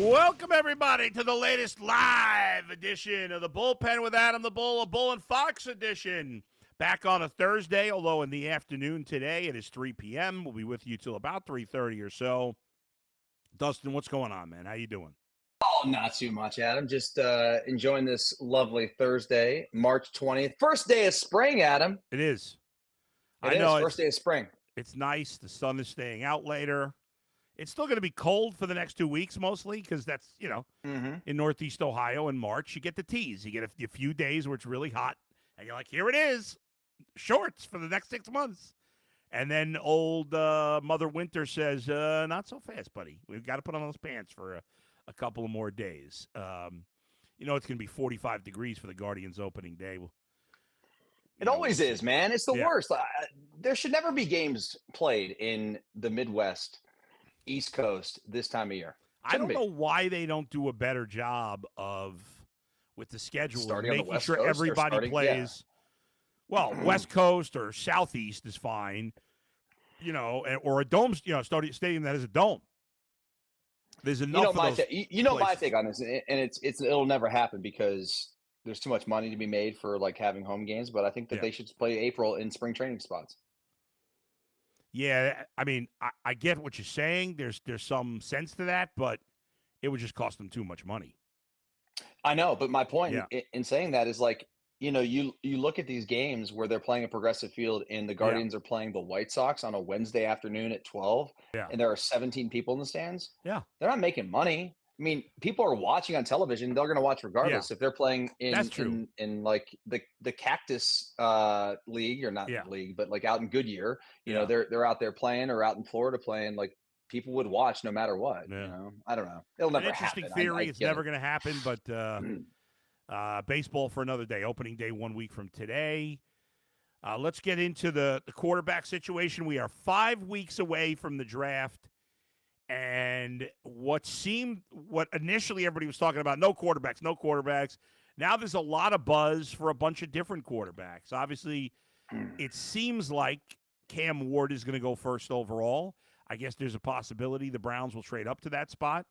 Welcome, everybody, to the latest live edition of the Bullpen with Adam the Bull, a Bull and Fox edition. Back on a Thursday, although in the afternoon today, it is 3 p.m. We'll be with you till about 3:30 or so. Dustin, what's going on, man? How you doing? Oh, not too much, Adam. Just enjoying this lovely Thursday, March 20th. First day of spring, Adam. It is. I know. First day of spring. It's nice. The sun is staying out later. It's still going to be cold for the next 2 weeks, mostly, because that's, in Northeast Ohio in March, you get the tease. You get a few days where it's really hot, and you're like, here it is, shorts for the next 6 months. And then old Mother Winter says, not so fast, buddy. We've got to put on those pants for a couple of more days. It's going to be 45 degrees for the Guardians opening day. It always is, man. It's the worst. There should never be games played in the Midwest, East Coast this time of year. I don't know why they don't do a better job with the schedule, starting making sure everybody plays. Yeah. Well, West Coast or Southeast is fine, or a dome, stadium that is a dome. There's enough. My take on this, and it'll never happen because there's too much money to be made for like having home games. But I think that they should play April in spring training spots. Yeah, I mean, I get what you're saying. There's some sense to that, but it would just cost them too much money. I know, but my point in saying that is like, you look at these games where they're playing a Progressive Field and the Guardians are playing the White Sox on a Wednesday afternoon at 12, and there are 17 people in the stands. Yeah. They're not making money. I mean, people are watching on television. They're going to watch regardless if they're playing in like the Cactus League, or not league, but like out in Goodyear. They're out there playing, or out in Florida playing. Like people would watch no matter what. Yeah. I don't know. It'll never happen. Interesting theory. It's never going to happen, but baseball for another day. Opening day 1 week from today. Let's get into the quarterback situation. We are 5 weeks away from the draft. And what initially everybody was talking about, no quarterbacks. Now there's a lot of buzz for a bunch of different quarterbacks. Obviously, it seems like Cam Ward is going to go first overall. I guess there's a possibility the Browns will trade up to that spot.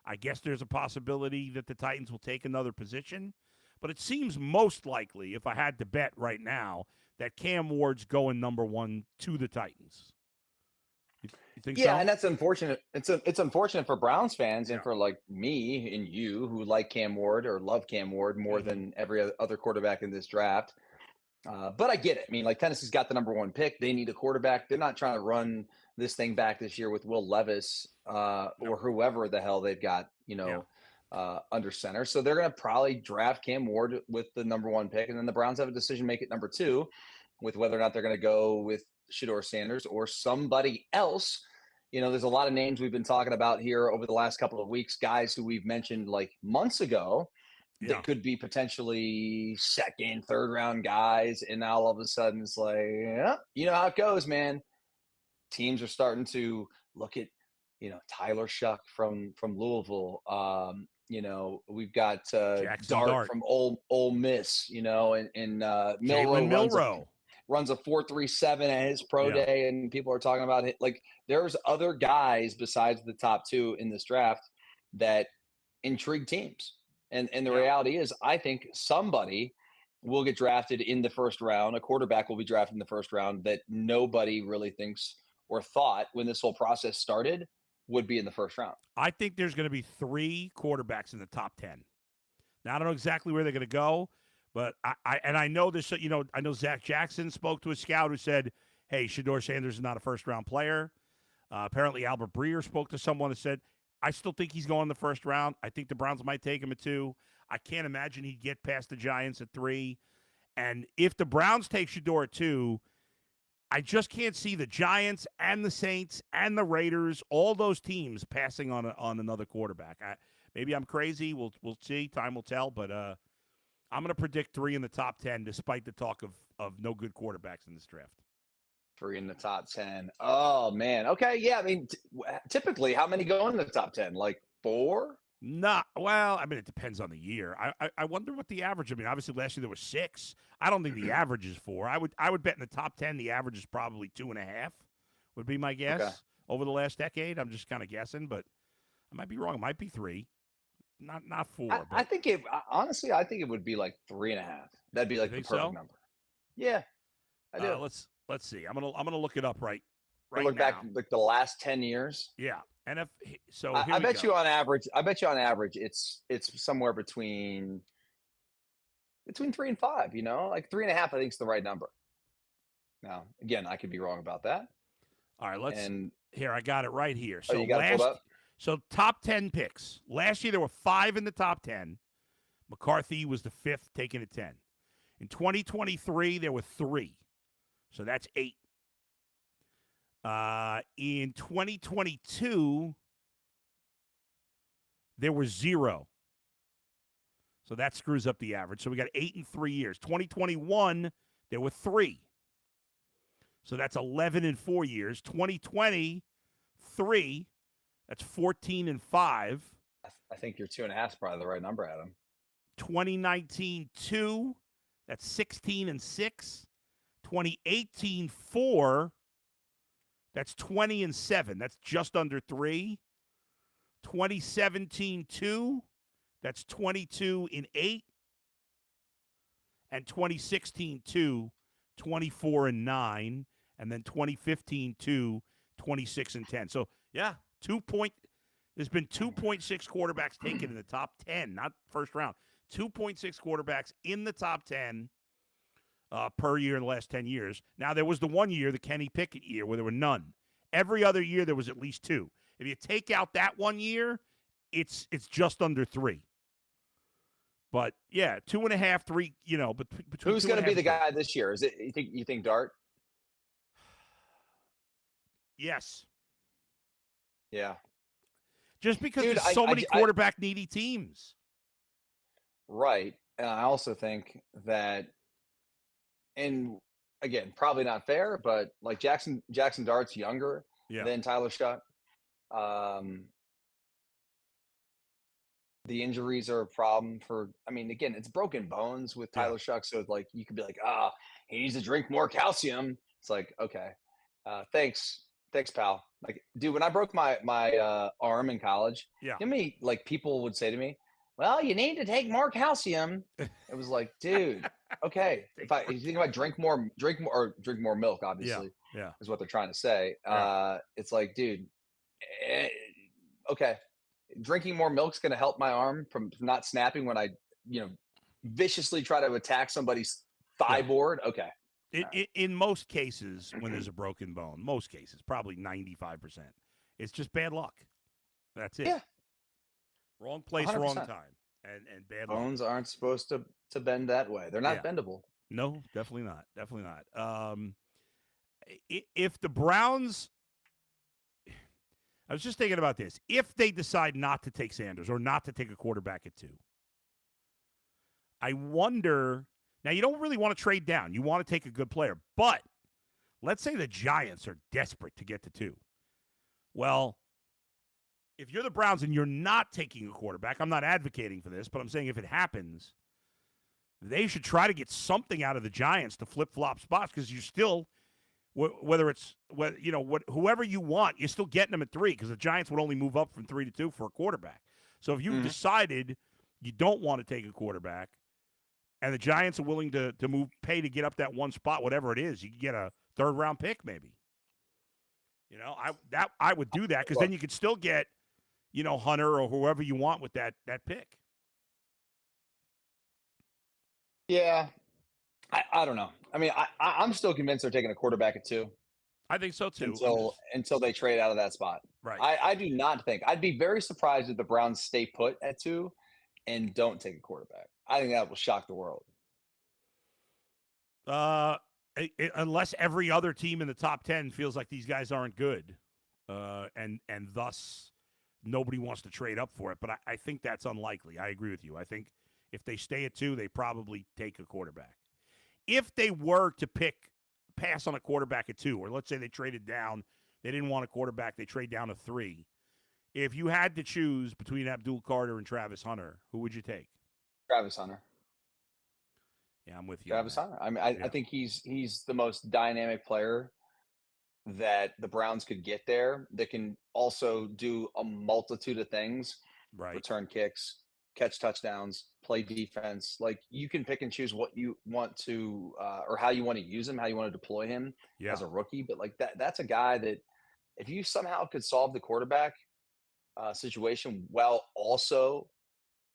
I guess there's a possibility that the Titans will take another position. But it seems most likely, if I had to bet right now, that Cam Ward's going number one to the Titans. You think so? And that's unfortunate. It's unfortunate for Browns fans and for like me and you who like Cam Ward or love Cam Ward more than every other quarterback in this draft. But I get it. I mean, like Tennessee's got the number one pick. They need a quarterback. They're not trying to run this thing back this year with Will Levis or whoever the hell they've got, under center. So they're going to probably draft Cam Ward with the number one pick. And then the Browns have a decision to make at number two with whether or not they're going to go with Shadeur Sanders or somebody else. There's a lot of names we've been talking about here over the last couple of weeks, guys who we've mentioned like months ago that could be potentially second, third round guys. And now all of a sudden it's like, you know how it goes, man. Teams are starting to look at, Tyler Shuck from Louisville. We've got Dart from Ole Miss, and Milroe runs a 4.37 at his pro day, and people are talking about it. Like there's other guys besides the top two in this draft that intrigue teams. And the reality is, I think somebody will get drafted in the first round. A quarterback will be drafted in the first round that nobody really thinks or thought when this whole process started would be in the first round. I think there's going to be 3 quarterbacks in the top 10. Now, I don't know exactly where they're going to go. But I know this, I know Zach Jackson spoke to a scout who said, hey, Shadeur Sanders is not a first-round player. Apparently, Albert Breer spoke to someone that said, I still think he's going in the first round. I think the Browns might take him at 2. I can't imagine he'd get past the Giants at 3. And if the Browns take Shadeur at 2, I just can't see the Giants and the Saints and the Raiders, all those teams passing on another quarterback. Maybe I'm crazy. We'll see. Time will tell. But I'm going to predict 3 in the top 10, despite the talk of no good quarterbacks in this draft. 3 in the top 10. Oh, man. Okay, yeah. I mean, typically, how many go in the top 10? Like 4? Well, I mean, it depends on the year. I wonder what the average. I mean, obviously last year there was 6. I don't think the average is 4. I would bet in the top 10 the average is probably 2.5. Would be my guess over the last decade. I'm just kind of guessing, but I might be wrong. It might be 3. not 4. I But think honestly, I think it would be like 3.5. That'd be like the think perfect so? number. Yeah, I do. Let's see. I'm gonna look it up right Look now. back like the last 10 years. Yeah, and if so, I bet you on average. I bet you on average, it's somewhere between 3 and 5. You know, like 3.5. I think is the right number. Now, again, I could be wrong about that. All right, let's. And Here, I got it right here. So you got it pulled up? So top 10 picks. Last year there were 5 in the top 10. McCarthy was the 5th, taken at 10. In 2023 there were 3, so that's 8. In 2022 there were 0. So that screws up the average. So we got 8 in 3 years. 2021 there were 3. So that's 11 in 4 years. 2020, 3. That's 14 and 5. I think your 2.5 is probably the right number, Adam. 2019, 2. That's 16 and 6. 2018, 4. That's 20 and 7. That's just under 3. 2017, 2. That's 22 and 8. And 2016, 2. 24 and 9. And then 2015, 2. 26 and 10. So, yeah, there's been 2.6 quarterbacks taken in the top 10, not first round. 2.6 quarterbacks in the top 10 per year in the last 10 years. Now, there was the one year, the Kenny Pickett year, where there were none. Every other year, there was at least 2. If you take out that one year, it's just under 3. But, yeah, 2.5, 3, you know. But who's going to be the guy this year? Is it you think Dart? Yes. Yeah. Just because there's so many quarterback needy teams. Right. And I also think that, and again, probably not fair, but like Jackson Dart's younger than Tyler Shutt. The injuries are a problem again, it's broken bones with Tyler Shuck. So like you could be like, he needs to drink more calcium. It's like, okay. Thanks, pal. Like, dude, when I broke my arm in college, how many like people would say to me, well, you need to take more calcium. It was like, dude, okay. If you think about drink more milk, obviously, is what they're trying to say. It's like, dude, okay. Drinking more milk's going to help my arm from not snapping when I, viciously try to attack somebody's thigh board. Okay. In most cases, when there's a broken bone, most cases, probably 95%, it's just bad luck. That's it. Yeah. Wrong place, 100%. wrong time, and bad luck. Bones aren't supposed to bend that way. They're not bendable. No, definitely not. Definitely not. If the Browns, I was just thinking about this. If they decide not to take Sanders or not to take a quarterback at 2, I wonder. Now, you don't really want to trade down. You want to take a good player. But let's say the Giants are desperate to get to 2. Well, if you're the Browns and you're not taking a quarterback, I'm not advocating for this, but I'm saying if it happens, they should try to get something out of the Giants to flip-flop spots because you're still, whoever you want, you're still getting them at 3 because the Giants would only move up from 3 to 2 for a quarterback. So if you've decided you don't want to take a quarterback, and the Giants are willing to pay to get up that one spot, whatever it is, you can get a 3rd-round pick maybe. I would do that because then you could still get, Hunter or whoever you want with that pick. Yeah, I don't know. I mean, I'm still convinced they're taking a quarterback at 2. I think so too. Until they trade out of that spot. Right. I do not think. I'd be very surprised if the Browns stay put at 2 and don't take a quarterback. I think that will shock the world. Unless every other team in the top 10 feels like these guys aren't good, and thus nobody wants to trade up for it. But I think that's unlikely. I agree with you. I think if they stay at 2, they probably take a quarterback. If they were to pass on a quarterback at 2, or let's say they traded down, they didn't want a quarterback, they trade down to 3. If you had to choose between Abdul Carter and Travis Hunter, who would you take? Travis Hunter. Yeah, I'm with you. Travis Hunter. I mean, I think he's the most dynamic player that the Browns could get there that can also do a multitude of things. Right. Return kicks, catch touchdowns, play defense. Like, you can pick and choose what you want to, or how you want to use him, how you want to deploy him as a rookie. But like that's a guy that if you somehow could solve the quarterback situation while also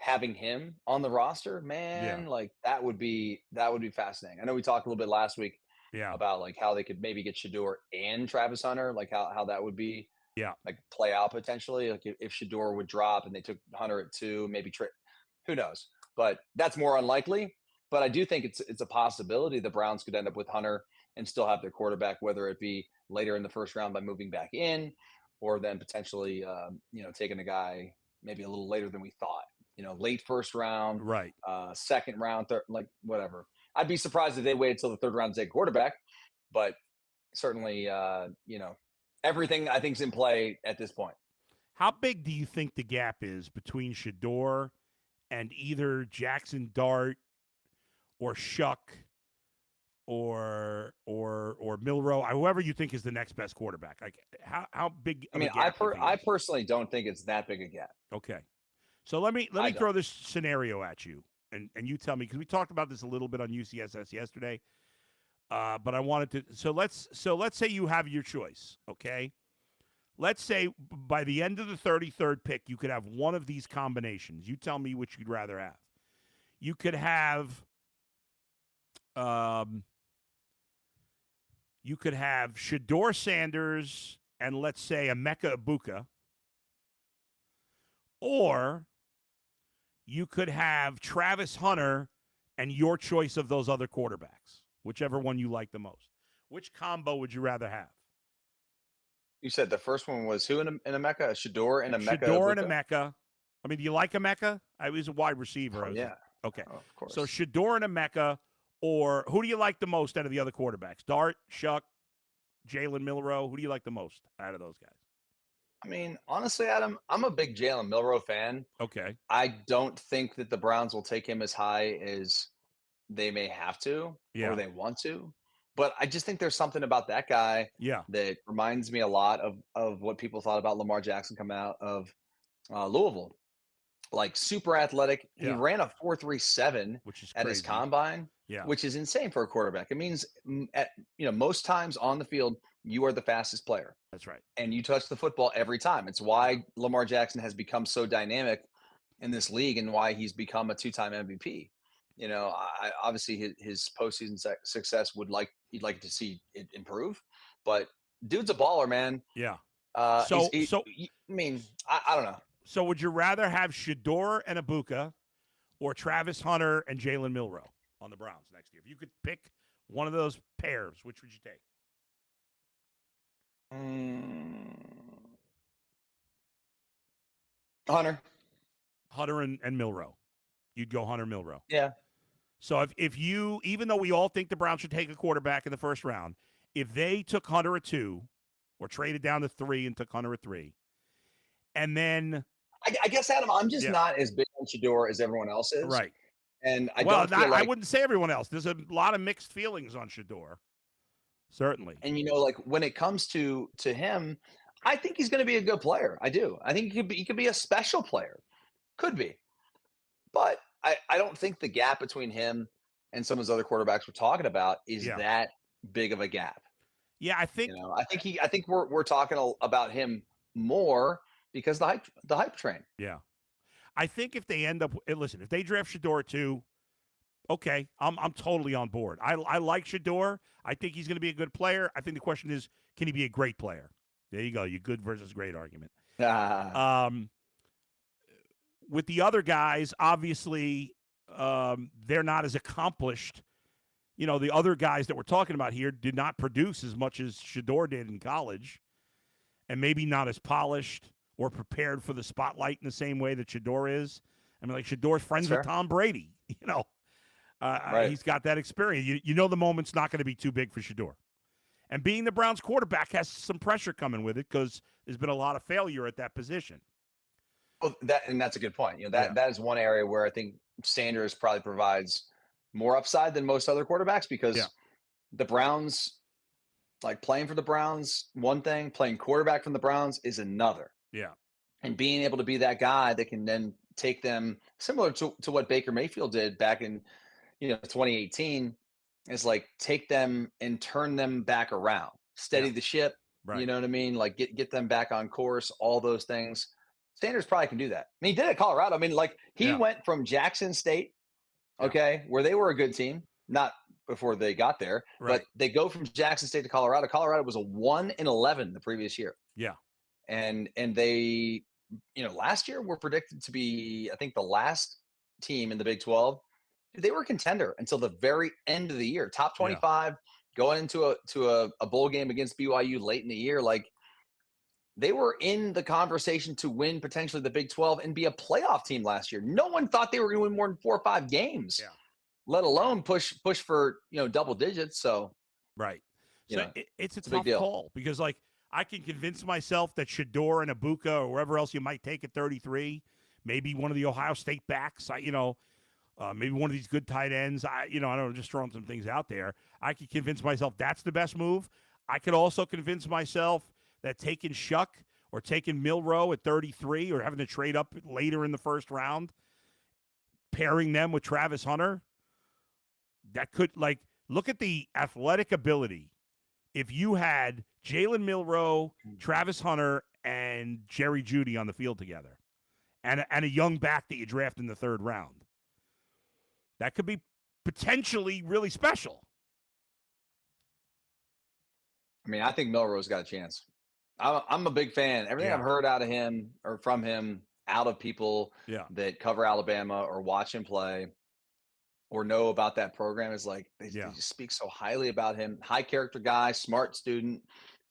having him on the roster, man, like that would be fascinating. I know we talked a little bit last week about like how they could maybe get Shadeur and Travis Hunter, like how that would be like play out potentially. Like if Shadeur would drop and they took Hunter at 2, maybe who knows? But that's more unlikely. But I do think it's a possibility the Browns could end up with Hunter and still have their quarterback, whether it be later in the first round by moving back in, or then potentially taking a guy maybe a little later than we thought. Late first round, right? Second round, third, like whatever. I'd be surprised if they waited until the third round to take a quarterback, but certainly, everything I think is in play at this point. How big do you think the gap is between Shadeur and either Jackson Dart or Shuck or Milroe, whoever you think is the next best quarterback? Like how big? I personally don't think it's that big a gap. Okay. So let me throw this scenario at you, and you tell me, because we talked about this a little bit on UCSS yesterday, but I wanted to. So let's say you have your choice, okay? Let's say by the end of the 33rd pick, you could have one of these combinations. You tell me which you'd rather have. You could have, Shadeur Sanders and let's say Emeka Egbuka, or you could have Travis Hunter and your choice of those other quarterbacks, whichever one you like the most. Which combo would you rather have? You said the first one was who in Emeka? Shadeur and Emeka? Shadeur and Emeka. I mean, do you like Emeka? I was a wide receiver. Yeah. Okay. Oh, of course. So Shadeur and Emeka, or who do you like the most out of the other quarterbacks? Dart, Shuck, Jalen Milroe. Who do you like the most out of those guys? I mean, honestly, Adam, I'm a big Jalen Milroe fan. Okay. I don't think that the Browns will take him as high as they may have to or they want to. But I just think there's something about that guy that reminds me a lot of what people thought about Lamar Jackson coming out of Louisville. Like super athletic. He ran a 4.37, which is at his combine, which is insane for a quarterback. It means most times on the field, you are the fastest player. That's right. And you touch the football every time. It's why Lamar Jackson has become so dynamic in this league and why he's become a 2-time MVP. I obviously his postseason success you'd like to see it improve, but dude's a baller, man. Yeah. I mean, I don't know. So would you rather have Shadeur and Egbuka or Travis Hunter and Jalen Milroe on the Browns next year? If you could pick one of those pairs, which would you take? Hunter and Milroe. You'd go Hunter Milroe. Yeah. So if you, even though we all think the Browns should take a quarterback in the first round, if they took Hunter at 2 or traded down to 3 and took Hunter at 3, and then I guess, Adam, I'm just not as big on Shadeur as everyone else is. Right. And I wouldn't say everyone else. There's a lot of mixed feelings on Shadeur. Certainly. And like when it comes to him, I think he's going to be a good player. I do. I think he could be a special player. Could be. But I don't think the gap between him and some of those other quarterbacks we're talking about is that big of a gap. Yeah, I think I think we're talking about him more because the hype train. Yeah. I think if they end up if they draft Shadeur too, okay, I'm totally on board. I like Shadeur. I think he's going to be a good player. I think the question is, can he be a great player? There you go. Your good versus great argument. With the other guys, obviously, they're not as accomplished. The other guys that we're talking about here did not produce as much as Shadeur did in college, and maybe not as polished or prepared for the spotlight in the same way that Shadeur is. I mean, like Shadeur's friends with Tom Brady. He's got that experience. The moment's not going to be too big for Shadeur. And being the Browns quarterback has some pressure coming with it because there's been a lot of failure at that position. Well, that's a good point. That is one area where I think Sanders probably provides more upside than most other quarterbacks because the Browns, like playing for the Browns, one thing, playing quarterback from the Browns is another. Yeah. And being able to be that guy that can then take them similar to what Baker Mayfield did back in 2018, is like take them and turn them back around, steady the ship. Right. You know what I mean? Like get them back on course, all those things. Sanders probably can do that. I mean, he did it at Colorado. I mean, like he went from Jackson State, okay, where they were a good team, not before they got there, but they go from Jackson State to Colorado. Colorado was a 1-11 the previous year. Yeah. And they, last year were predicted to be, I think, the last team in the Big 12. They were a contender until the very end of the year. Top 25, going into a bowl game against BYU late in the year. Like, they were in the conversation to win potentially the Big 12 and be a playoff team last year. No one thought they were going to win more than 4 or 5 games, let alone push for double digits. So it's a tough call because, like, I can convince myself that Shadeur and Ibuka or wherever else you might take at 33, maybe one of the Ohio State backs, maybe one of these good tight ends. I don't know, just throwing some things out there. I could convince myself that's the best move. I could also convince myself that taking Shuck or taking Milroe at 33 or having to trade up later in the first round, pairing them with Travis Hunter, that could, like, look at the athletic ability. If you had Jalen Milroe, Travis Hunter, and Jerry Jeudy on the field together, and a young back that you draft in the third round, that could be potentially really special. I mean, I think Milroe's got a chance. I'm a big fan. Everything I've heard out of him or from him, out of people that cover Alabama or watch him play or know about that program, is like they just speak so highly about him. High character guy, smart student,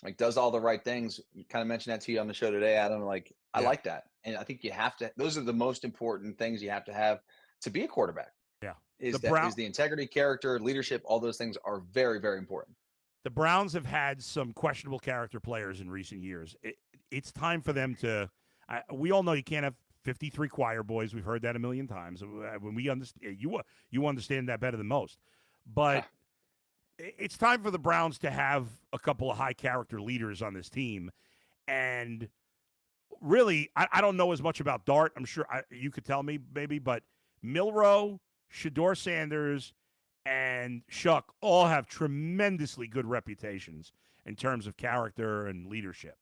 like does all the right things. You kind of mentioned that to you on the show today, Adam. Like, I like that. And I think you have to, those are the most important things you have to be a quarterback. Yeah. Is the integrity, character, leadership, all those things are very, very important. The Browns have had some questionable character players in recent years. It's time for them to we all know you can't have 53 choir boys. We've heard that a million times. When we understand, you understand that better than most. But it's time for the Browns to have a couple of high character leaders on this team. And really, I don't know as much about Dart. I'm sure you could tell me maybe, but Milroe, Shadeur Sanders, and Shuck all have tremendously good reputations in terms of character and leadership.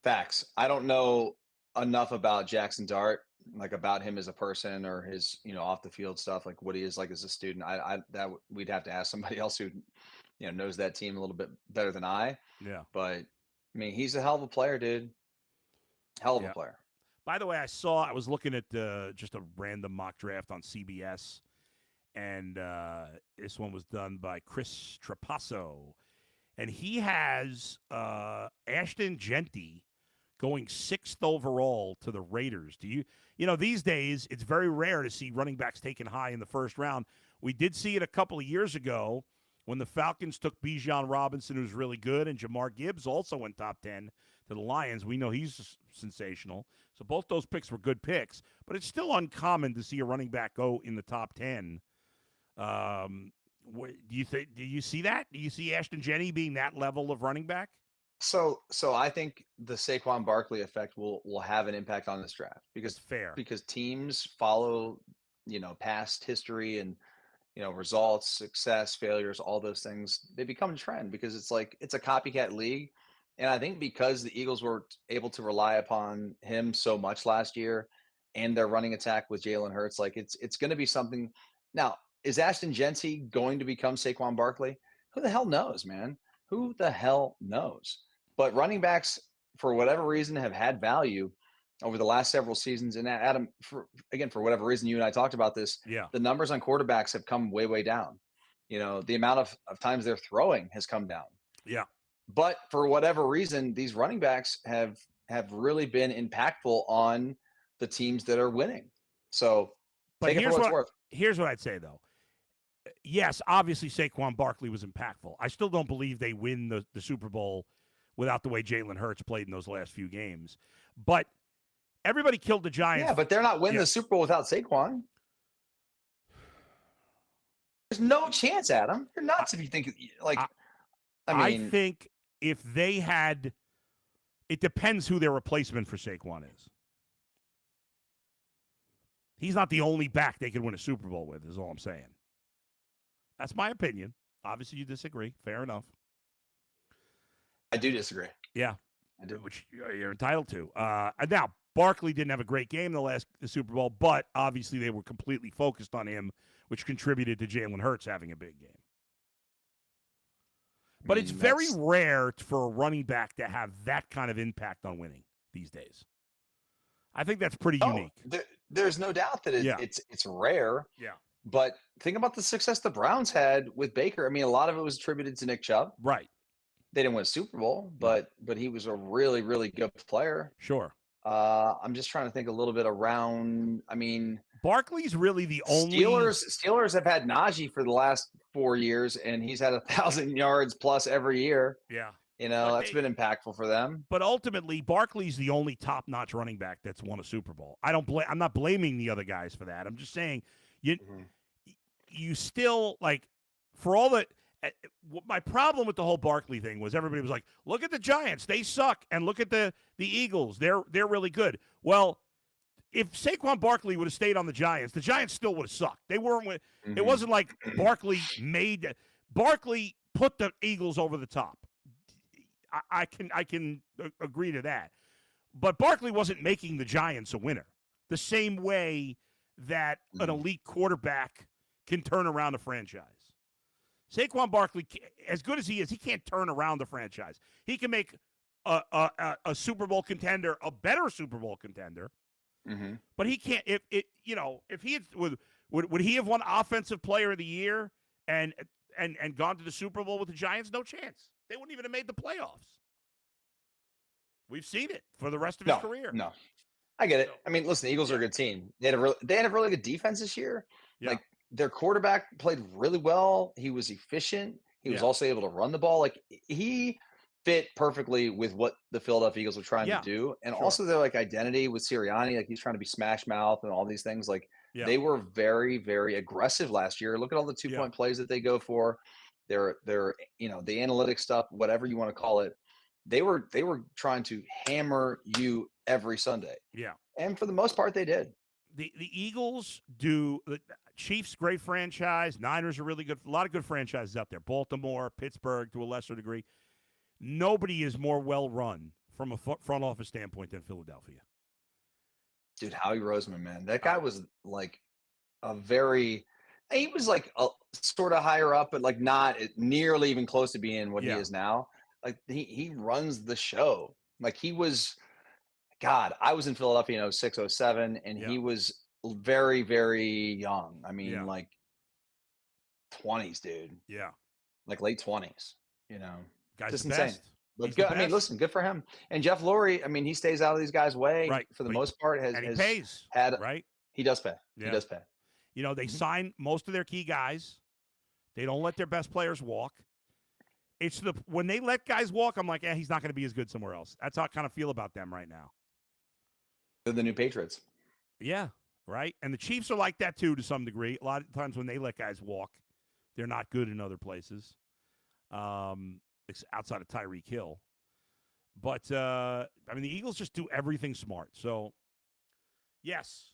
Facts. I don't know enough about Jackson Dart, like about him as a person or his, off the field stuff, like what he is like as a student. We'd have to ask somebody else who, knows that team a little bit better than I. Yeah. But I mean, he's a hell of a player, dude. Hell of a player. By the way, I was looking at just a random mock draft on CBS. And this one was done by Chris Trapasso. And he has Ashton Genty going 6th overall to the Raiders. These days, it's very rare to see running backs taken high in the first round. We did see it a couple of years ago when the Falcons took Bijan Robinson, who's really good, and Jamar Gibbs also went top 10 to the Lions. We know he's sensational. So both those picks were good picks. But it's still uncommon to see a running back go in the top 10. Do you see that? Do you see Ashton Genty being that level of running back? So I think the Saquon Barkley effect will have an impact on this draft because teams follow, past history and, results, success, failures, all those things. They become a trend because it's a copycat league. And I think because the Eagles were able to rely upon him so much last year and their running attack with Jalen Hurts, like it's going to be something. Now, is Ashton Genty going to become Saquon Barkley? Who the hell knows, man? Who the hell knows? But running backs, for whatever reason, have had value over the last several seasons. And Adam, for whatever reason, you and I talked about this. Yeah. The numbers on quarterbacks have come way, way down. The amount of times they're throwing has come down. Yeah. But for whatever reason, these running backs have really been impactful on the teams that are winning. So take it for what it's worth. Here's what I'd say, though. Yes, obviously Saquon Barkley was impactful. I still don't believe they win the Super Bowl without the way Jalen Hurts played in those last few games. But everybody killed the Giants. Yeah, but they're not winning the Super Bowl without Saquon. There's no chance, Adam. You're nuts if you think I think if they had, it depends who their replacement for Saquon is. He's not the only back they could win a Super Bowl with, is all I'm saying. That's my opinion. Obviously, you disagree. Fair enough. I do disagree. Yeah. I do. Which you're entitled to. And now, Barkley didn't have a great game the Super Bowl, but obviously they were completely focused on him, which contributed to Jalen Hurts having a big game. But it's very rare for a running back to have that kind of impact on winning these days. I think that's pretty unique. There's no doubt that it's rare. Yeah. But think about the success the Browns had with Baker. I mean, a lot of it was attributed to Nick Chubb. Right. They didn't win a Super Bowl, but he was a really, really good player. Sure. I'm just trying to think a little bit around. I mean, Barkley's really the only Steelers have had Najee for the last 4 years, and he's had 1,000 yards plus every year. Yeah. You know, that's been impactful for them. But ultimately, Barkley's the only top-notch running back that's won a Super Bowl. I'm not blaming the other guys for that. I'm just saying you still, like, for all that. My problem with the whole Barkley thing was everybody was like, look at the Giants, they suck, and look at the Eagles, they're really good. Well, if Saquon Barkley would have stayed on the Giants still would have sucked. They weren't. It wasn't like Barkley put the Eagles over the top. I can agree to that. But Barkley wasn't making the Giants a winner. The same way that an elite quarterback can turn around a franchise. Saquon Barkley, as good as he is, he can't turn around the franchise. He can make a Super Bowl contender a better Super Bowl contender. Mm-hmm. But he can't. If he had would he have won Offensive Player of the Year and gone to the Super Bowl with the Giants? No chance. They wouldn't even have made the playoffs. We've seen it for the rest of his career. No, I get it. I mean, listen, the Eagles are a good team. They had a really good defense this year. Yeah. Like, their quarterback played really well. He was efficient. He was also able to run the ball. Like, he fit perfectly with what the Philadelphia Eagles were trying to do. And also their identity with Sirianni, like he's trying to be smash mouth and all these things. Like they were very, very aggressive last year. Look at all the 2-point plays that they go for. They're the analytic stuff, whatever you want to call it. They were trying to hammer you every Sunday. Yeah. And for the most part, they did. The Eagles do. The Chiefs, great franchise. Niners are really good. A lot of good franchises out there. Baltimore, Pittsburgh to a lesser degree. Nobody is more well run from a front office standpoint than Philadelphia. Dude, Howie Roseman, man, that guy was like he was like a sort of higher up, but like not nearly even close to being what he is now. Like he runs the show. Like he was. God, I was in Philadelphia in 06, 07, and he was very, very young. I mean, like 20s, dude. Yeah. Like late 20s, Guy's just the insane. best. But good. I mean, listen, good for him. And Jeff Lurie, I mean, he stays out of these guys' way for the most part. And he pays, right? He does pay. Yeah. He does pay. They sign most of their key guys. They don't let their best players walk. It's when they let guys walk, I'm like, he's not going to be as good somewhere else. That's how I kind of feel about them right now. They're the new Patriots. Yeah, right? And the Chiefs are like that, too, to some degree. A lot of times when they let guys walk, they're not good in other places, outside of Tyreek Hill. But, the Eagles just do everything smart. So, yes,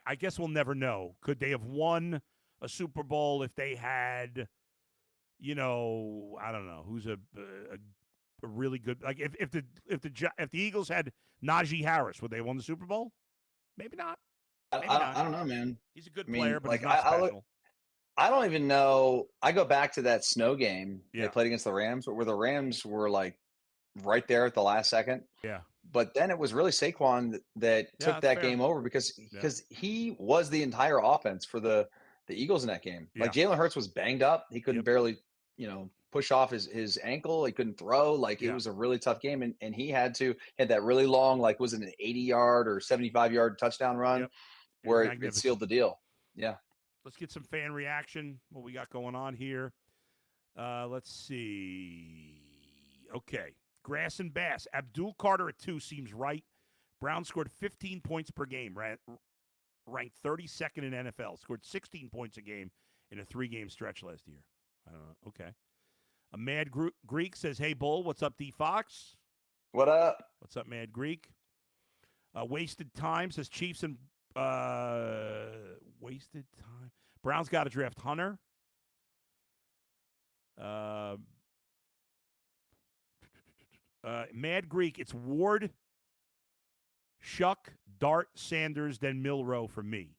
I guess we'll never know. Could they have won a Super Bowl if they had, I don't know, who's a really good, like if the Eagles had Najee Harris, would they have won the Super Bowl? Maybe not. I don't know, man. He's a good player, but he's not special. I don't even know. I go back to that snow game they played against the Rams, where the Rams were like right there at the last second. Yeah. But then it was really Saquon that took that game over because he was the entire offense for the Eagles in that game. Like Jalen Hurts was banged up. He couldn't barely, push off his ankle. He couldn't throw. Like it was a really tough game. And he had that really long, like was it an 80-yard or 75-yard touchdown run where it sealed the deal. Yeah. Let's get some fan reaction. What we got going on here. Let's see. Okay. Grass and Bass. Abdul Carter at 2 seems right. Brown scored 15 points per game, ranked 32nd in NFL. Scored 16 points a game in a 3-game stretch last year. Okay. A Mad Greek says, hey, Bull, what's up, D. Fox? What up? What's up, Mad Greek? Wasted Time says Chiefs and Wasted time. Browns got to draft Hunter. Mad Greek, it's Ward, Shuck, Dart, Sanders, then Milroe for me.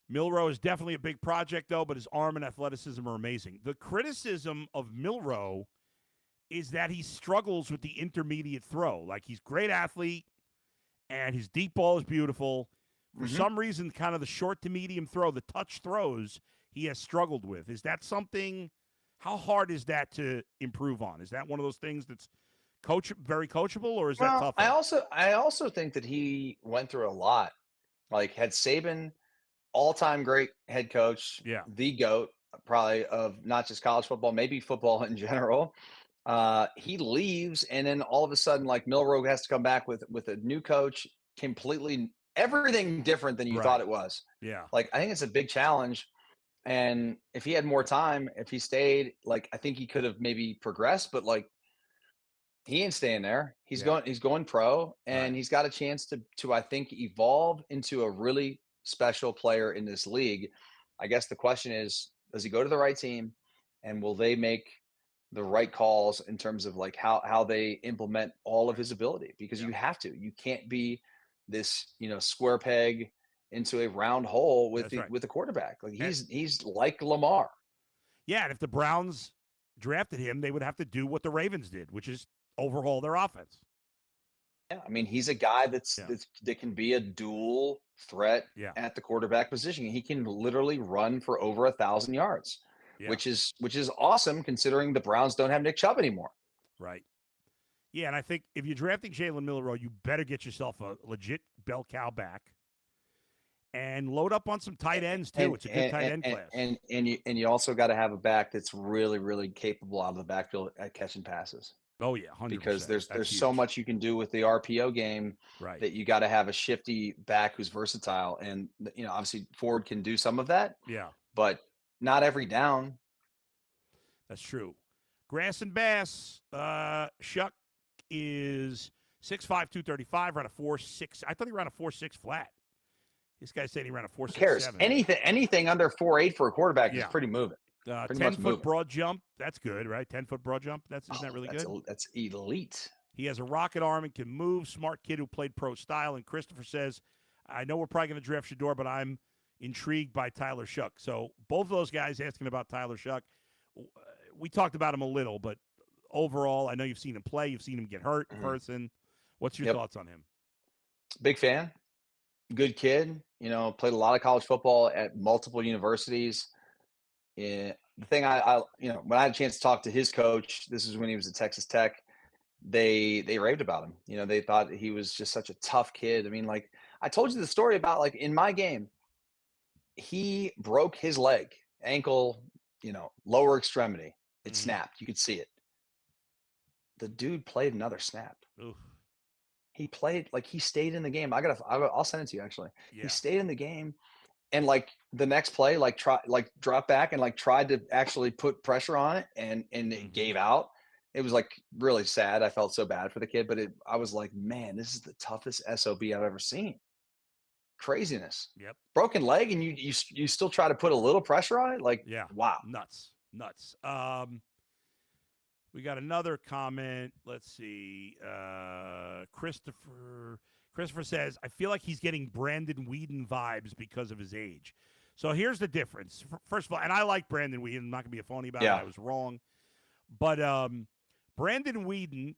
Milroe is definitely a big project, though, but his arm and athleticism are amazing. The criticism of Milroe is that he struggles with the intermediate throw. Like, he's a great athlete, and his deep ball is beautiful. For some reason, kind of the short to medium throw, the touch throws, he has struggled with. Is that something, how hard is that to improve on? Is that one of those things that's very coachable, or is that tough? I also think that he went through a lot. Like, had Saban, all-time great head coach, the GOAT, probably of not just college football, maybe football in general. He leaves, and then all of a sudden, like, Milroe has to come back with a new coach, completely everything different than you thought it was. Yeah. Like, I think it's a big challenge. And if he had more time, if he stayed, like, I think he could have maybe progressed, but like, he ain't staying there. He's going pro, and he's got a chance to I think evolve into a really special player in this league. I guess the question is, does he go to the right team, and will they make the right calls in terms of like how they implement all of his ability? Because you have to. You can't be this, square peg into a round hole with the quarterback. Like, he's like Lamar. Yeah, and if the Browns drafted him, they would have to do what the Ravens did, which is overhaul their offense. Yeah, I mean, he's a guy that can be a dual threat at the quarterback position. He can literally run for over 1,000 yards, which is awesome considering the Browns don't have Nick Chubb anymore. Right. Yeah, and I think if you're drafting Jalen Milroe, you better get yourself a legit bell cow back and load up on some tight ends too. It's a good tight end class. And you also got to have a back that's really, really capable out of the backfield at catching passes. Oh yeah, 100%. Because there's so much you can do with the RPO game that you got to have a shifty back who's versatile. And obviously Ford can do some of that. Yeah, but not every down. That's true. Grass and Bass, Shuck is 6'5", 235, ran a 4.6. I thought he ran a 4.6 flat. This guy said he ran a 4.67. Who cares? Anything under 4.8 for a quarterback is pretty moving. 10-foot broad jump. That's good, right? 10-foot broad jump. Isn't that really good? That's elite. He has a rocket arm and can move. Smart kid who played pro style. And Christopher says, I know we're probably going to draft Shadeur, but I'm intrigued by Tyler Shuck. So both of those guys asking about Tyler Shuck. We talked about him a little, but overall, I know you've seen him play. You've seen him get hurt in person. What's your thoughts on him? Big fan. Good kid. Played a lot of college football at multiple universities. The thing I when I had a chance to talk to his coach, this is when he was at Texas Tech, they raved about him. They thought he was just such a tough kid. I mean, like, I told you the story about, like, in my game, he broke his leg, ankle, lower extremity. It snapped. You could see it. The dude played another snap. Oof. He played, like, he stayed in the game. I'll send it to you, actually. Yeah. He stayed in the game. And, like, the next play, drop back and, like, tried to actually put pressure on it, and it gave out. It was, like, really sad. I felt so bad for the kid, but I was like, man, this is the toughest SOB I've ever seen. Craziness. Yep. Broken leg, and you still try to put a little pressure on it? Like, wow. Nuts. We got another comment. Let's see. Christopher says, I feel like he's getting Brandon Whedon vibes because of his age. So here's the difference. First of all, and I like Brandon Whedon. I'm not going to be a phony about it. I was wrong. But Brandon Whedon,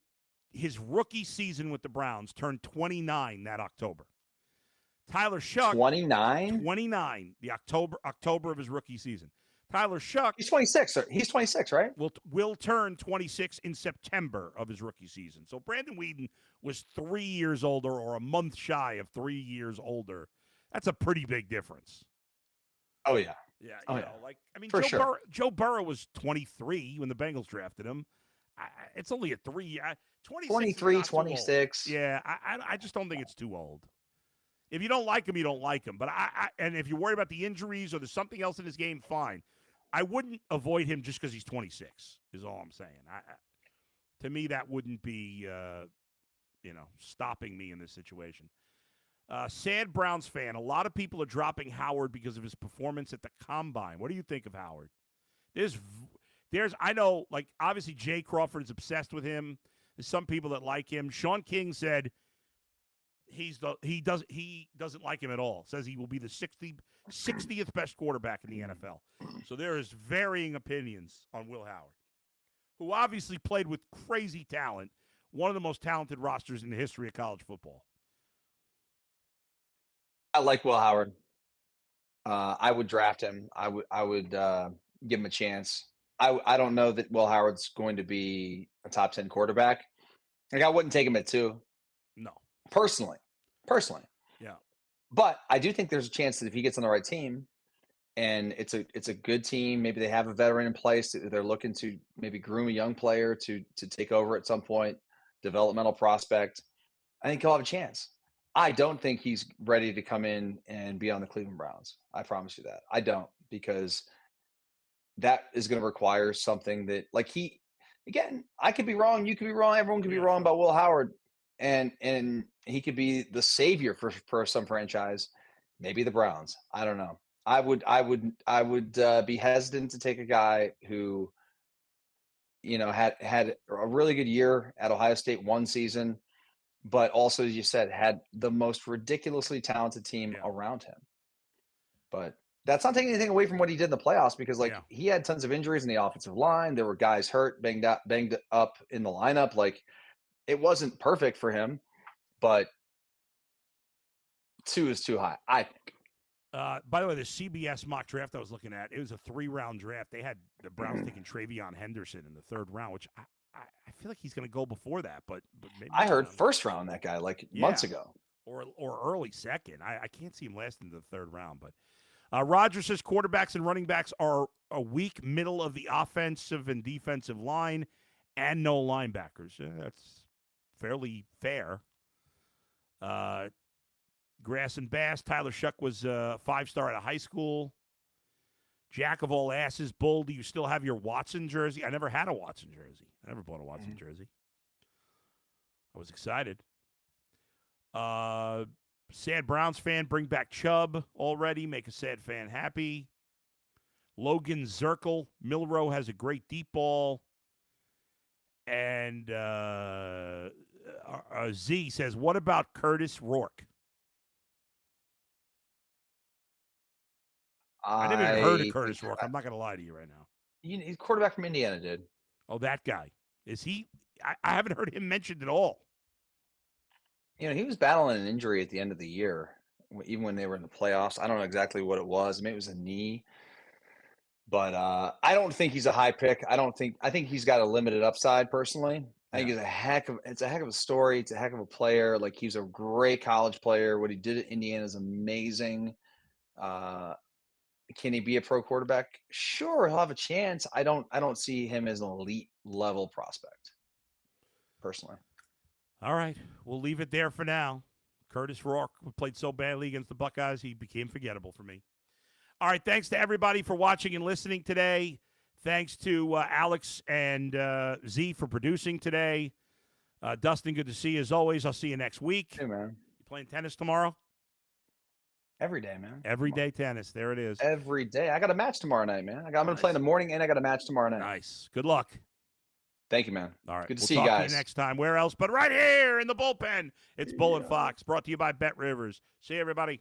his rookie season with the Browns, turned 29 that October. Tyler Shuck. 29? 29, the October of his rookie season. Tyler Shuck. He's 26. He's 26, right? Will turn 26 in September of his rookie season. So Brandon Whedon was 3 years older, or a month shy of 3 years older. That's a pretty big difference. Oh, yeah. Yeah. Joe Burrow was 23 when the Bengals drafted him. It's only a 3 year. 23, 26. Yeah, I just don't think it's too old. If you don't like him, you don't like him. But and if you're worried about the injuries or there's something else in his game, fine. I wouldn't avoid him just because he's 26. Is all I'm saying. To me, that wouldn't be stopping me in this situation. Sad Browns fan. A lot of people are dropping Howard because of his performance at the Combine. What do you think of Howard? I know, like, obviously Jay Crawford is obsessed with him. There's some people that like him. Sean King said he doesn't like him at all. Says he will be the 60th best quarterback in the NFL. So there is varying opinions on Will Howard, who obviously played with crazy talent, one of the most talented rosters in the history of college football. I like Will Howard. I would draft him. I would give him a chance. I don't know that Will Howard's going to be a top 10 quarterback. Like, I wouldn't take him at 2. No. Personally. Yeah. But I do think there's a chance that if he gets on the right team and it's a good team, maybe they have a veteran in place, they're looking to maybe groom a young player to take over at some point, developmental prospect, I think he'll have a chance. I don't think he's ready to come in and be on the Cleveland Browns. I promise you that. I don't, because that is going to require something that, like, again, I could be wrong, you could be wrong, everyone could be wrong about Will Howard, and he could be the savior for some franchise, maybe the Browns. I don't know. I would be hesitant to take a guy who, had a really good year at Ohio State one season, but also, as you said, had the most ridiculously talented team around him. But that's not taking anything away from what he did in the playoffs, because he had tons of injuries in the offensive line. There were guys hurt, banged up in the lineup. Like, it wasn't perfect for him, but 2 is too high, I think. By the way, the CBS mock draft I was looking at, it was a 3-round draft. They had the Browns taking Travion Henderson in the 3rd round, which I feel like he's going to go before that, but maybe I heard 1st round that guy months ago, or early 2nd. I can't see him lasting the 3rd round. But Roger says quarterbacks and running backs are a weak middle of the offensive and defensive line, and no linebackers. That's fairly fair. Grass and Bass. Tyler Shuck was a 5-star out of high school. Jack of all asses. Bull, do you still have your Watson jersey? I never had a Watson jersey. I never bought a Watson jersey. I was excited. Sad Browns fan, bring back Chubb already. Make a sad fan happy. Logan Zirkle. Milroe has a great deep ball. And Z says, what about Curtis Rourke? I never even heard of Curtis Rourke. I'm not going to lie to you right now. He's quarterback from Indiana, dude. Oh, that guy. Is he? I haven't heard him mentioned at all. He was battling an injury at the end of the year, even when they were in the playoffs. I don't know exactly what it was. Maybe it was a knee. But I don't think he's a high pick. I think he's got a limited upside, personally. I think it's a heck of a story. It's a heck of a player. Like, he's a great college player. What he did at Indiana is amazing. Can he be a pro quarterback? Sure, he'll have a chance. I don't see him as an elite level prospect, personally. All right, we'll leave it there for now. Curtis Rourke played so badly against the Buckeyes, he became forgettable for me. All right, thanks to everybody for watching and listening today. Thanks to Alex and Z for producing today. Dustin, good to see you as always. I'll see you next week. Hey, man. You playing tennis tomorrow? Every day, man. Every day tennis. There it is. Every day. I got a match tomorrow night, man. I'm going to play in the morning, and I got a match tomorrow night. Nice. Good luck. Thank you, man. All right. Good to we'll see you talk guys. To you next time. Where else but right here in the bullpen. It's Bull and Fox, brought to you by Bet Rivers. See you, everybody.